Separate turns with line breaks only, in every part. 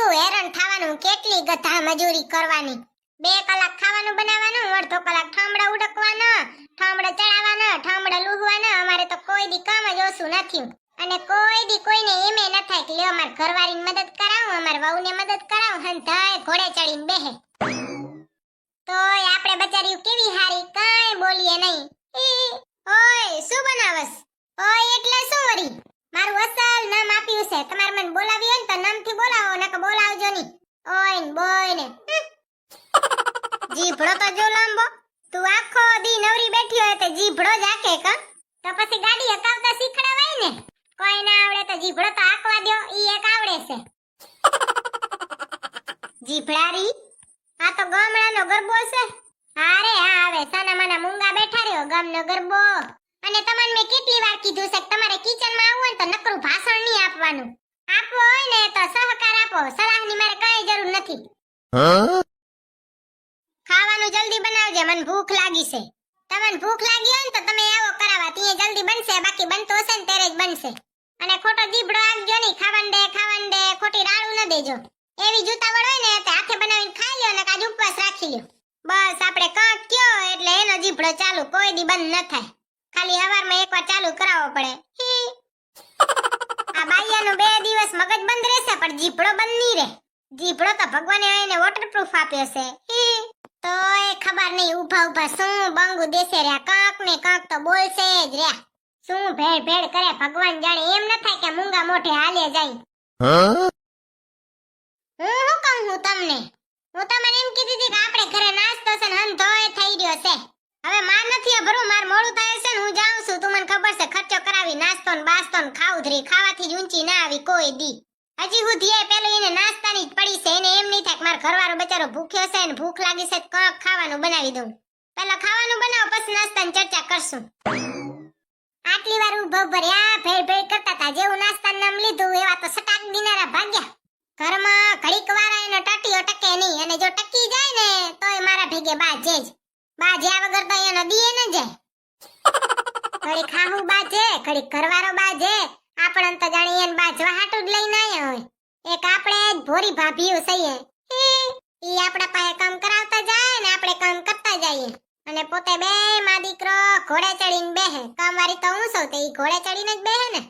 કેટલું હેરાન થવાનું, કેટલી ગધા મજૂરી કરવાની. 2 કલાક ખાવાનું બનાવવાનું, અડધો કલાક ઠામડા ઉડકવાના, ઠામડા ચડાવવાના, ઠામડા લૂહવાના. અમારે તો કોઈ દી કામ જ ઓછું નથી. અને કોઈ દી કોઈને એમે ન થાય કે લ્યો માર ઘરવાળીને મદદ કરાવું, અમાર વહુને મદદ કરાવું. હંધાય ઘોડે ચડીને બેહે. તોય આપણે બચારીયું કેવી હારી, કાંઈ બોલીએ નહીં. ઓય શું બનાવસ? ઓય એટલે શું વરી? મારું અસલ નામ આપ્યું છે. તમારે મને બોલાવી હોય ને તો નામથી બોલાવો, નકર બોલાવજો નહીં. ઓય ને બોય ને જીભડો તો જો લાંબો. તું આખો દી નવરી બેઠી હોય તો જીભડો જ આકે કા? તો પછી ગાડી હકાવતા શીખડાવાય ને. કોઈ ના આવડે તો જીભડો તો આકવા દ્યો, ઈ એક આવડે છે. જીભડારી આ તો ગામડાનો ગરબો છે. અરે હા, હવે સાના માના મૂંગા બેઠા રહ્યો, ગામનો ગરબો. અને તમને મેં કેટલી વાર કીધું છે કે તમારે કિચનમાં આવવું હોય તો નકરું ભાષણ નહીં આપવાનું. આપવો હોય ને તો સહકાર આપો, સલાહની મારે કાંઈ જરૂર નથી. ખાવાનું જલ્દી બનાવજે, મને ભૂખ લાગી છે. તમને ભૂખ લાગી હોય ને તો તમે આવો કરાવવા, ત્યાં જલ્દી બનશે. બાકી બનતો હશે ને ત્યારે જ બનશે. અને ખોટો જીભડો આપજો નહીં. ખાવન દે ખોટી રાડું ન દેજો. એવી જૂતાવળ હોય ને તે હાથે બનાવીને ખાઈ લ્યો ને કાજ ઉપવાસ રાખી લ્યો. બસ આપણે કાંક કયો એટલે એનો જીભડો ચાલુ, કોઈ દી બંધ ન થાય. ખાલી હવારમાં એકવાર ચાલુ કરાવવો પડે. આ બાઈયાનું 2 દિવસ મગજ બંધ રહેશે પણ જીભડો બંધ નહીં રહે. જીભડો તો ભગવાને એને વોટરપ્રૂફ આપ્યો છે. તો એ ખબર નહીં ઊભા શું બંગુ દેશે રહ્યા, કાંક ને કાંક તો બોલશે જ રહ્યા. શું ભેળ ભેળ કરે ભગવાન જાણે. એમ ન થાય કે મૂંગા મોઢે હાલે જાય. હું કહું તમને? હું તમને એમ કીધી હતી કે આપણે ઘરે નાસ્તો છે ને હંધોય થઈ રહ્યો છે. હવે માર નથી ભરું, માર મોડું થાય છે ને હું જાઉં છું. તું મને ખબર છે ખર્ચો કરાવી નાસ્તો ને બાસ્તો ને ખાઉધરી ખાવાથી જ ઊંચી ના આવી કોઈ દી. હજી સુધી એ પેલું એને નાસ્તાની જ પડી છે. એને એમ નહીં થાય કે મારો ઘરવાળો બચારો ભૂખ્યો છે ને ભૂખ લાગી છે તો કાંક ખાવાનું બનાવી દઉં. પહેલા ખાવાનું બનાવો પછી નાસ્તાની ચર્ચા કરશું. આટલી વાર ઉભો ભર્યા ભેળ ભેળ કરતા હતા. જેવું નાસ્તાનું નામ લીધું એવા તો સટાક દિનારા ભાગ્યા. ઘરમાં ઘડીક વાર એનો ટટીઓ ટકે નહીં. અને જો ટકી જાય ને તોય મારા ભેગે બાજે જ. બાજ્યા વગર તો એનો દીએ ન જાય. ઘડીક ખાહુ બાજે, ઘડીક ઘરવાળો બાજે. આપણને તો જાણી એને બાજવા હાટું જ લઈને આયા હોય. એક આપણે જ ભોરી ભાભીઓ સહીએ. ઈ આપણા પાસે કામ કરાવતા જાય ને આપણે કામ કરતા જઈએ. અને પોતે બે માં દીકરો ઘોડે ચડીને બેહે. કામવાળી તો હું છું તે ઈ ઘોડે ચડીને જ બેહે ને.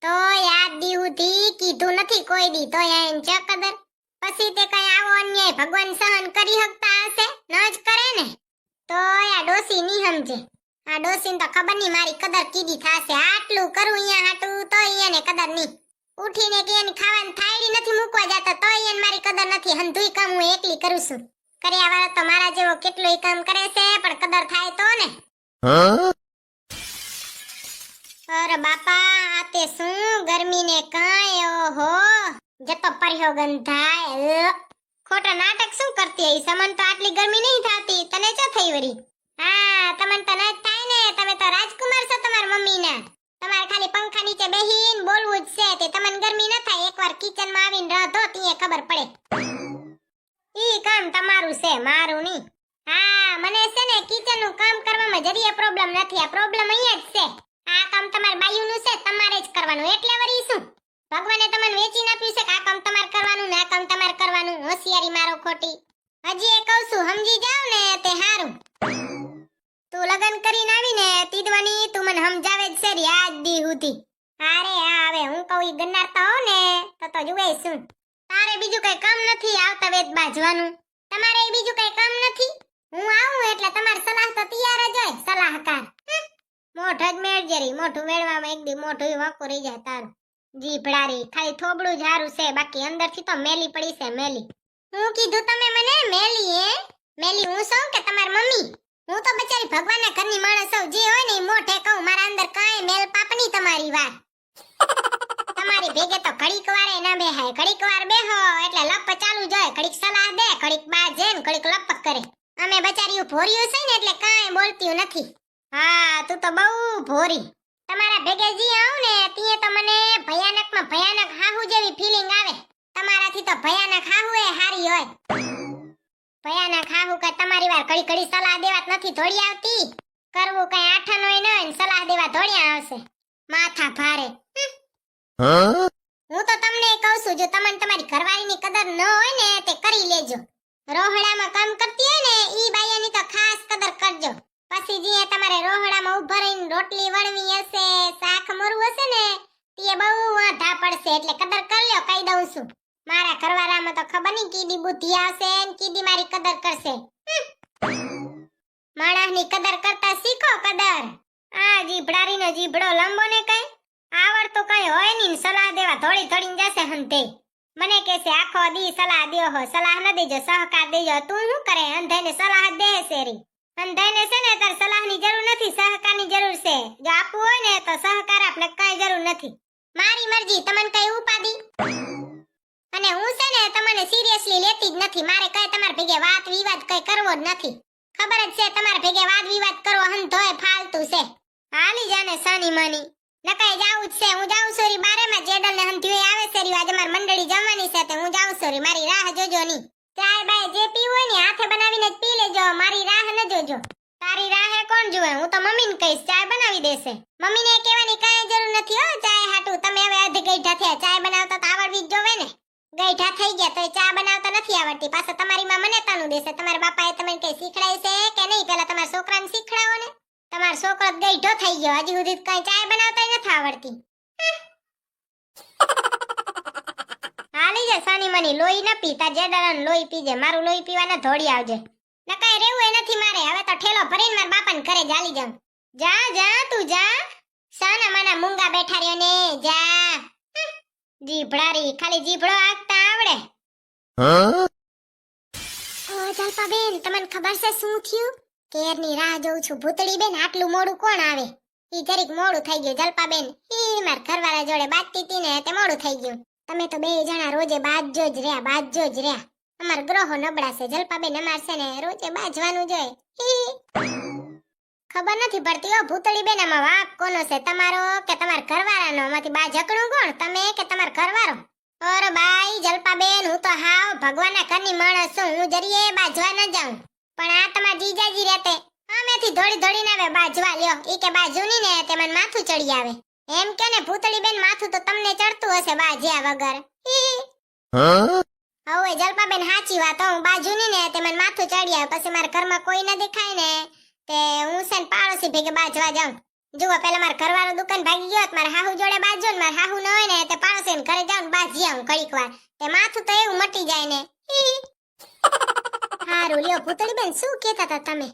તો યાદ દી ઉધી કીધું નથી કોઈ દી. તો એને ચ કદર. પછી તે કઈ આવો અન્યાય ભગવાન સહન કરી શકતા હશે? ન જ કરે ને. તો આ ડોસી ની સમજે. આ ડોસીને તો ખબર નહીં મારી કદર કીધી થાશે. આટલું કરું અહીંયા હાટું તો એને કદર નહીં. ઉઠીને કે એની ખાવાની થાળી નથી મૂકવા જતા તો એને મારી કદર નથી. હંધુય કામ હું એકલી કરું છું. કર્યા વાળો તો મારા જેવો કેટલુંય કામ કરે છે પણ કદર થાય તો ને. અરે બાપા આ તે શું ગરમીને કાંઈ ઓહો જતો પરહ્યો ગંધાય. ખોટા નાટક શું કરતી હઈ? સમન તો આટલી ગરમી નહીં થાતી. તને ચા થઈ વરી? હા તમને તો ન થાય ને. તમે તો રાજકુમાર છો તમાર મમ્મીના. તમારે ખાલી પંખા નીચે બેહીને બોલવું જ છે. તે તમને ગરમી ન થાય. એકવાર કિચનમાં આવીને રહો તીએ ખબર પડે. ઈ કામ તમારું છે મારું નહીં. હા મને છે ને કિચનનું કામ કરવામાં જરીએ પ્રોબ્લેમ નથી. આ પ્રોબ્લેમ અહીંયા જ છે. આ કામ તમાર બાયુનું છે, તમારે જ કરવાનું. એટલે વરી શું ભગવાને તમને વેચીને આપ્યું છે કે આ કામ તમારે કરવાનું ને આ કામ તમારે કરવાનું. હોશિયારી મારો ખોટી. હજી એ કહું છું સમજી જાવ ને તે હારું. તું લગન કરીને આવીને તીદવાની તું મને સમજાવે જ છે યાદ દી હુધી. અરે હા હવે હું કહું ઈ ગન્નારતા હો ને તો જુએ શું. તારે બીજું કઈ કામ નથી આવતા વેદ બાજવાનું. તમારે બીજું કઈ કામ નથી. હું આવું એટલે તમારી સલાહ તો તૈયાર જ હોય. સલાહકાર મોઢ જ મેળજેરી. મોઢું મેળવામાં એક દી મોઢું વાંકું રહી જાય તારું. જીભડારી ખાલી થોબડું જ હારું છે. બાકી અંદરથી તો મેલી પડી છે મેલી. હું કીધું તમે મને મેલી? મેલી હું છું કે તમાર મમ્મી? હું તો બચારી ભગવાનના ઘરની માણસ છું. જે હોય ને ઈ મોઢે કહું. મારા અંદર કાંઈ મેલ પાપની તમારી વાર. તમારી ભેગે તો ઘડીક વારે ન બેહાય. ઘડીક વાર બેહો એટલે લપ ચાલુ જાય. ઘડીક સલાહ દે, ઘડીક બાજે ને ઘડીક લપક કરે. અમે બચારીયું ભોર્યું છે ને એટલે કાંઈ બોલતી નથી. હા તું તો બહુ ભોરી. તમારા ભેગે જી આવું ને તીએ તો મને ભયાનકમાં ભયાનક હાહુ જેવી ફીલિંગ આવે. તમારાથી તો ભયાનક હાહુ એ હારી હોય. ભયાનક હાહુ કે તમારી વાર ઘડી ઘડી સલાહ દેવાત નથી થોડી આવતી. કરવું કઈ આઠાનોય ન હોય ને સલાહ દેવા થોડી આવશે. માથા ભારે. હું તો તમને કહું છું જો તમને તમારી ઘરવાળીની કદર કદર ન હોય ને તે કરી લેજો. રોહડામાં કામ કરતી હોય ને ઈ બાયાની તો ખાસ કદર કરજો. પછી જે તમારે રોહડામાં ઊભા રહીને રોટલી વણવી હશે, શાક મોરવું હશે ને તે બહુ વાંધા પડશે. એટલે કદર કરી લ્યો, કહી દઉં છું. મારા ઘરવાળામાં તો ખબર નહીં કીડી બુદ્ધિ આવશે ને કીડી મારી કદર કરશે. માણસની કદર કરતા શીખો કદર. આ જીભડારીનો જીભડો લંબો ને કઈ આવડતું કઈ હોય નહીં, સલાહ દેવા થોડી થોડી જશે હંતે. મને કહેશે આખો દી સલાહ દ્યો હો, સલાહ ન દેજો, સહકાર દેજો. તું શું કરે? અંધાઈને સલાહ દે શેરી. અંધાઈને છે ને તાર સલાહની જરૂર નથી, સહકારની જરૂર છે. જો આપવું હોય ને તો સહકાર આપણે કઈ જરૂર નથી. મારી મરજી, તમને કઈ ઉપાદી. અને હું છે ને તમને સિરિયસલી લેતી જ નથી. મારે કઈ તમારા ભેગે વાત વિવાદ કઈ કરવો જ નથી. ખબર જ છે તમારા ભેગે વાદ વિવાદ કરવો હંધોય ફાલતુ છે. હાલી જાને સાની માની નકાય જાવું જ છે. હું જાઉં સોરી બારેમાં જેડલ ને હંધ્યુએ આવે છે. આજે મારી મંડળી જમવાની છે તે હું જાઉં સોરી. મારી રાહ જોજો ની. ચાય બાય જે પીવું હોય ને હાથે બનાવીને જ પી લેજો, મારી રાહ ન જોજો. તારી રાહે કોણ જોવે? હું તો મમ્મીને કહીશ, ચાય બનાવી દેશે. મમ્મીને કહેવાની કાંઈ જરૂર નથી હો ચાય હાટું. તમે હવે અધ ગઈઢા થયા, ચાય બનાવતા તો આવડવી જ જોવે ને. ગઈઢા થઈ ગયા તો ચા બનાવતા નથી આવડતી. પાછા તમારી માં મને તાનું દેશે. તમારા બાપાએ તમને કઈ શીખડાય છે કે નહીં? પેલા તમારા છોકરાને શીખડાવો ને. તમારો છોકરો ગઈઢો થઈ ગયો, હજી સુધી કઈ ચાય બનાવતા નથી આવડતી. હાલી જા સાની મની, લોહી ન પીતા જેડરન લોહી પીજે. મારું લોહી પીવાના ધોડી આવજે. નકાય રહેવું એ નથી મારે. હવે તો ઠેલો ભરીને મારા બાપાને ઘરે જાલી જાઉં. જા જા તું જા. સાના માના મૂંગા બેઠા રહ્યો ને જા. જીભડારી ખાલી જીભડો આગતા આવડે. ઓ જલપા બેન, તમને ખબર છે શું થયું? કેરની રાહ જોઉં છું. ભૂતળી બેન આટલું મોડું કોણ આવે? ઈ જરીક મોડું થઈ ગયું જલપા બેન. ઈ માર ઘરવાળા જોડે બાતતી હતી ને તે મોડું થઈ ગયું. તમે તો બે જણા રોજે બાજજો જ રહ્યા, બાજજો જ રહ્યા. અમાર ગ્રહો નબળા છે જલપા બેન. અમાર છે ને રોજે બાજવાનું જોઈએ. ખબર નથી પડતી ઓ ભૂતળી બેન, આમાં વાક કોનો છે? તમારો કે તમાર ઘરવાળાનો? આમાંથી બા ઝકણું કોણ, તમે કે તમાર ઘરવાળો? ઓરે બાઈ જલપા બેન, હું તો હાવ ભગવાનના ઘરની માણસ છું. હું જરીએ બાજવા ન જાઉં. પણ આ તમાર જીજાજી રહેતે આમેથી ધોડી ધોડીને આવે બાજવા લ્યો. ઈ કે બાજુની ને તે મને માથું ચડી આવે. એમ કે ને ભૂતળી બેન, માથું તો તમને ચડતું હશે બાજ્યા વગર. હવે જલપા બેન સાચી વાત. હું બાજુની ને તે મને માથું ચડી આવે. પછી મારા ઘરમાં કોઈ ન દેખાય ને તે હું છે ને પાડોશી ભેગે બાજવા જાઉં. જુઓ પેલા મારા ઘરવાળો દુકાન ભાગી ગયો, મારા હાહુ જોડે બાજુ ને મારા હાહુ ન હોય ને તે પાડોશી ઘરે જાઉં બાજી આવું ઘડીક વાર. તે માથું તો એવું મટી જાય ને. હારું લ્યો ભૂતળી બેન, શું કહેતા હતા તમે?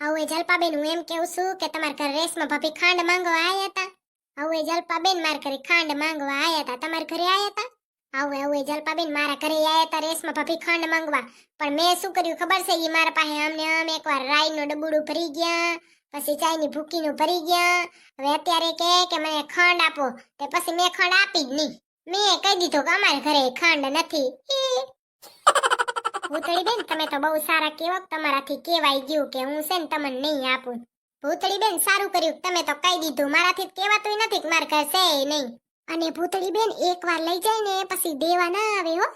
હવે જલપા બેન, હું એમ કેવું છું કે તમારા ઘરે રેશમા ભાભી ખાંડ માંગવા આયા હતા. હવે જલપા બેન મારા ઘરે ખાંડ માંગવા આયા હતા. તમારા ઘરે આયા હતા? હવે જલપા બેન મારા ઘરે આયા હતા રેશમા ભાભી ખાંડ માંગવા. પણ મેં શું કર્યું ખબર છે? ઈ મારા પાસે આમ એકવાર રાઈનું ડબુડું ભરી ગયા, પછી ચાયની ભૂકીનું ભરી ગયા. હવે અત્યારે કે મને ખાંડ આપો. તે પછી મેં ખાંડ આપી જ નહીં. મેં કહી દીધું કે અમારા ઘરે ખાંડ નથી. ભૂતળી બેન, તમે તો બહુ સારા કેવો. તમારાથી કેવાઈ ગયું કે હું છે ને તમને નહીં આપું. ભૂતળી બેન, સારું કર્યું તમે તો કહી દીધું. મારાથી કહેવાતું નથી કે મારા ઘર છે નહીં. અને ભૂતળી બેન, એકવાર લઈ જાય ને પછી દેવા ના આવે હો.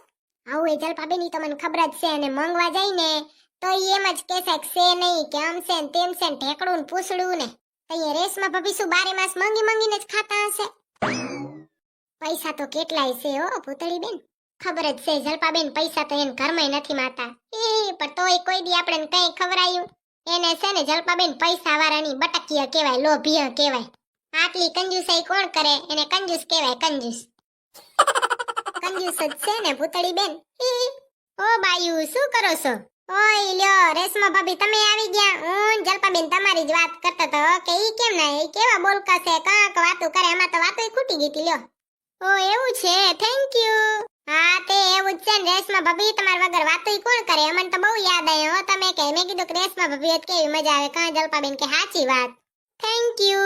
આવું જલપા બેન, તો મને ખબર જ છે. અને માંગવા જાય ને તો એમ જ કહેશે કે છે નહીં, કે આમ છે ને તેમ છે ને ઢેકડું ને પૂછડું ને. અહીંયા રેશમા ભાભી શું બારે માસ માંગી માંગીને જ ખાતા હશે? પૈસા તો કેટલાય છે હો ભૂતળી બેન. ખબર જ છે જલપા બેન, પૈસા તો એને ઘરમાં નથી માતા. પણ તોય કોઈ દી આપણે કઈ ખવરાયું? એને છે ને જલપા બેન પૈસા વાળાની બટકીયા કહેવાય, લોભિયા કહેવાય. આટલી કંજુસાઈ કોણ કરે? એને કંજૂસ કહેવાય, કંજૂસ. કંજૂસ જ છે ને ભૂતળી બેન. ઓ બાયુ, શું કરો છો? ઓય લ્યો રેશમા ભાભી, તમે આવી ગયા. હું જલપા બેન તમારી જ વાત કરતા તો કે ઈ કેમ ના, ઈ કેવા બોલકા છે, કાંક વાતો કરે. એમાં તો વાતોય ખૂટી ગઈ હતી લ્યો. ઓ એવું છે, થેન્ક યુ. હા તે એવું જ છે ને રેશમા ભાભી, તમારા વગર વાતોય કોણ કરે? અમને તો બહુ યાદ આવ્યો હો તમે કે. મેં કીધું કે રેશમા ભાભી કેવી મજા આવે. કાં જલપા બેન કે સાચી વાત. Thank you.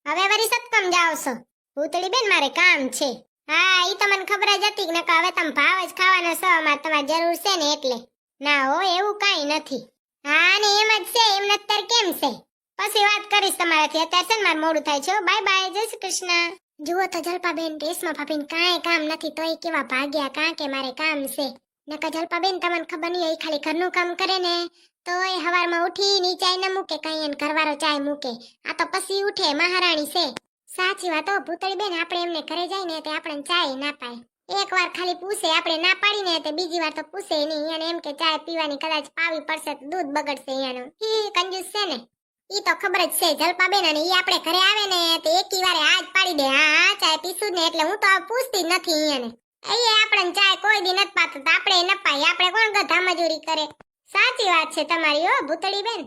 હવે વરી સત્કમ જાવ છો? ભૂતળી બેન, મારે કામ છે. હા ઈ તો મને ખબર જ હતી કે નકા હવે તમે ભાવ જ ખાવાનો છો. અમારે તમારી જરૂર છે ને એટલે. ના હો, એવું કાંઈ નથી. હા ને એમ જ છે. એમ નતર કેમ છે? પછી વાત કરીશ તમારાથી. અત્યારે છે ને મારે મોડું થાય છે. બાય બાય, જય શ્રી કૃષ્ણ. જુઓ તો જલપા બેન, રેશમા ભાભીને કાંઈ કામ નથી તોય કેવા ભાગ્યા. કાં કે મારે કામ છે. નકા જલપા બેન તમને ખબર નહીં, એ ખાલી ઘરનું કામ કરે ને તોય હવારમાં ઉઠી ની ચાય ન મૂકે, કઈ એને ઘરવાળો ચાય મૂકે. આ તો પછી ઉઠે, મહારાણી છે. સાચી વાત હો ભૂતળી બેન, આપણે એમને ઘરે જાય ને તે આપણને ચાય ના પાય. એકવાર ખાલી પૂછે, આપણે ના પાડીને તે બીજી વાર તો પૂછે નહીં. એને એમ કે ચાય પીવાની કદાચ પાવી પડશે તો દૂધ બગડશે એનું. ઈ કંજૂસ છે ને. ઈ તો ખબર જ છે જલપાબેન, અને ઈ આપણે ઘરે આવે ને તો એકી વારે આ જ પાડી દે, હા હા ચાય પીશું ને. એટલે હું તો પૂછતી જ નથી એને. અહીંયા આપણને ચાય કોઈ દી નથી પાતું તો આપણે ન પાય. આપણે કોણ ગધા મજૂરી કરે. સાચી વાત છે તમારી, હો ભૂતળી બેન.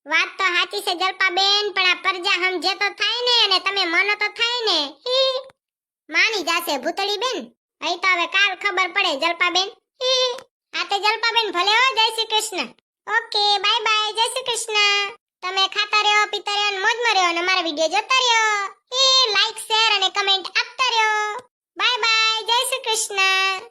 વાત તો સાચી છે જલપાબેન, પણ આ પરજા સમજે તો થાય ને, અને તમે મનો તો થાય ને. હી માની જાશે ભૂતળી બેન. અહીં તો હવે કાલ ખબર પડે જલપાબેન. હી આ તે જલપાબેન ભલે હો. જય Shri Krishna. Okay bye bye. જય શ્રી કૃષ્ણ. તમે ખાતા રહ્યો, પીતા રહ્યો, અને મોજમાં રહ્યો, અને મારા વિડિયો જોતા રહ્યો. હી લાઈક શેર અને કમેન્ટ આપતા રહ્યો. Bye bye. જય શ્રી કૃષ્ણ.